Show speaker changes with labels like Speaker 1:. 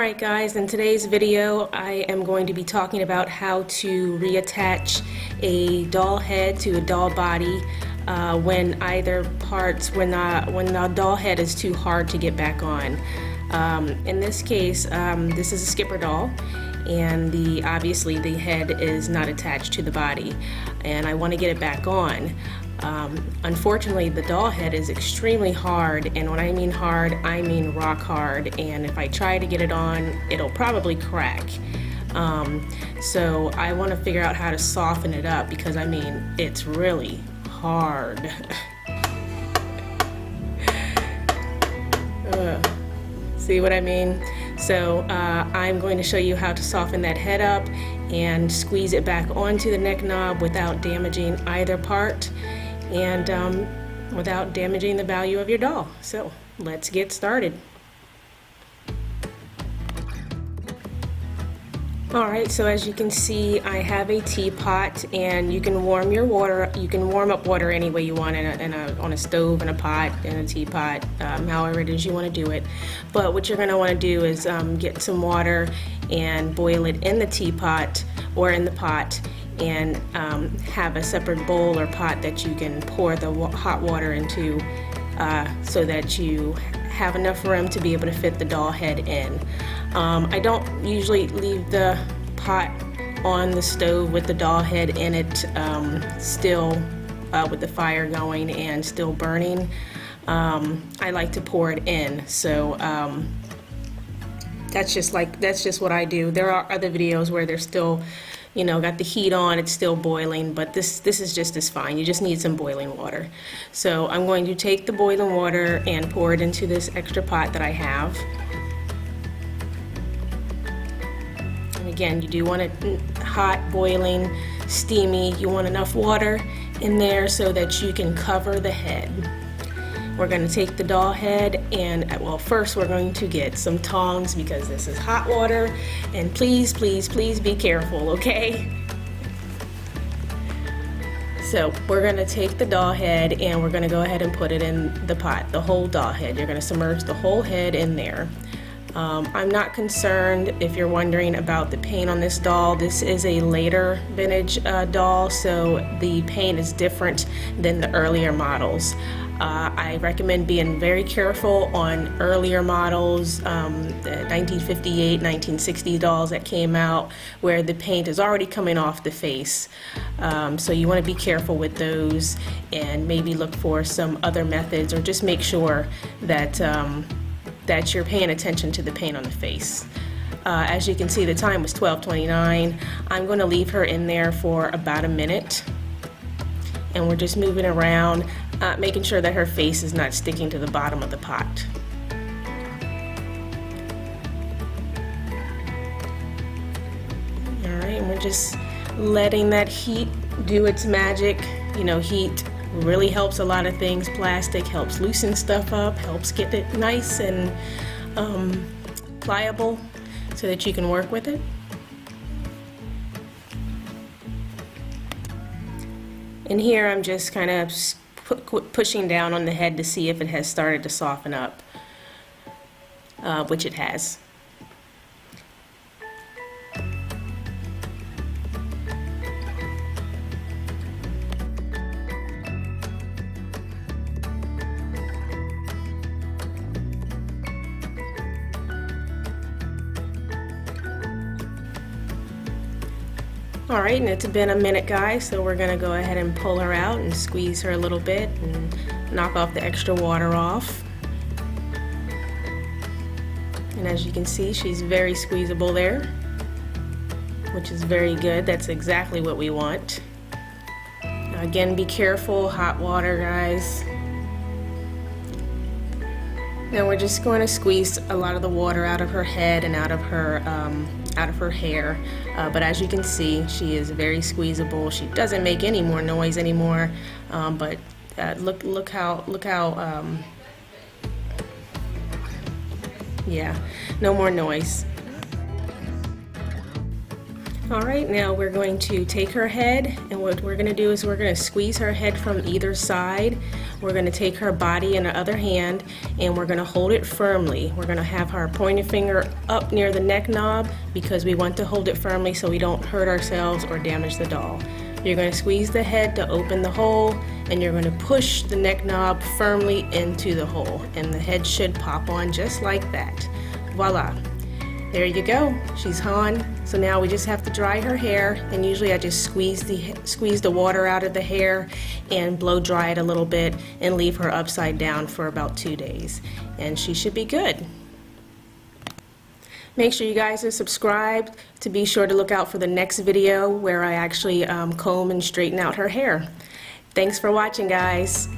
Speaker 1: Alright guys, in today's video I am going to be talking about how to reattach a doll head to a doll body when the doll head is too hard to get back on. In this case, this is a skipper doll, and obviously the head is not attached to the body, and I want to get it back on. Unfortunately, the doll head is extremely hard, and when I mean hard, I mean rock hard, and if I try to get it on, it'll probably crack. So I want to figure out how to soften it up, because I mean, it's really hard. See what I mean? So I'm going to show you how to soften that head up and squeeze it back onto the neck knob without damaging either part and without damaging the value of your doll. So let's get started. Alright, so as you can see, I have a teapot, and you can warm your water. You can warm up water any way you want, on a stove, in a pot, in a teapot, however it is you want to do it. But what you're going to want to do is get some water and boil it in the teapot or in the pot, and have a separate bowl or pot that you can pour the hot water into, so that you have enough room to be able to fit the doll head in. I don't usually leave the pot on the stove with the doll head in it, still with the fire going and still burning. I like to pour it in, so that's just what I do. There are other videos where they're still, you know, got the heat on, it's still boiling, but this is just as fine. You just need some boiling water. So I'm going to take the boiling water and pour it into this extra pot that I have. And again, you do want it hot, boiling, steamy. You want enough water in there so that you can cover the head. We're going to take the doll head, and well, first we're going to get some tongs, because this is hot water, and please be careful, okay? So we're going to take the doll head and we're going to go ahead and put it in the pot, the whole doll head. You're going to submerge the whole head in there. I'm not concerned if you're wondering about the paint on this doll. This is a later vintage doll, so the paint is different than the earlier models. I recommend being very careful on earlier models, the 1958, 1960 dolls that came out, where the paint is already coming off the face. So you want to be careful with those, and maybe look for some other methods, or just make sure that that you're paying attention to the paint on the face. As you can see, the time was 12:29. I'm going to leave her in there for about a minute, and we're just moving around, making sure that her face is not sticking to the bottom of the pot. Alright, and we're just letting that heat do its magic. You know, heat really helps a lot of things. Plastic helps loosen stuff up, helps get it nice and pliable so that you can work with it. And here I'm just kind of pushing down on the head to see if it has started to soften up, which it has. Alright, and it's been a minute, guys, so we're going to go ahead and pull her out and squeeze her a little bit and knock off the extra water off. And as you can see, she's very squeezable there, which is very good. That's exactly what we want. Now again, be careful, hot water, guys. Now we're just going to squeeze a lot of the water out of her head and out of her hair, but as you can see, she is very squeezable. She doesn't make any more noise anymore, but look how yeah, no more noise. Alright, now we're going to take her head, and what we're going to do is we're going to squeeze her head from either side. We're going to take her body in the other hand and we're going to hold it firmly. We're going to have her pointer finger up near the neck knob because we want to hold it firmly so we don't hurt ourselves or damage the doll. You're going to squeeze the head to open the hole, and you're going to push the neck knob firmly into the hole, and the head should pop on just like that. Voila! There you go, she's on. So now we just have to dry her hair, and usually I just squeeze the water out of the hair and blow dry it a little bit and leave her upside down for about 2 days, and she should be good. Make sure you guys are subscribed to be sure to look out for the next video where I actually comb and straighten out her hair. Thanks for watching, guys.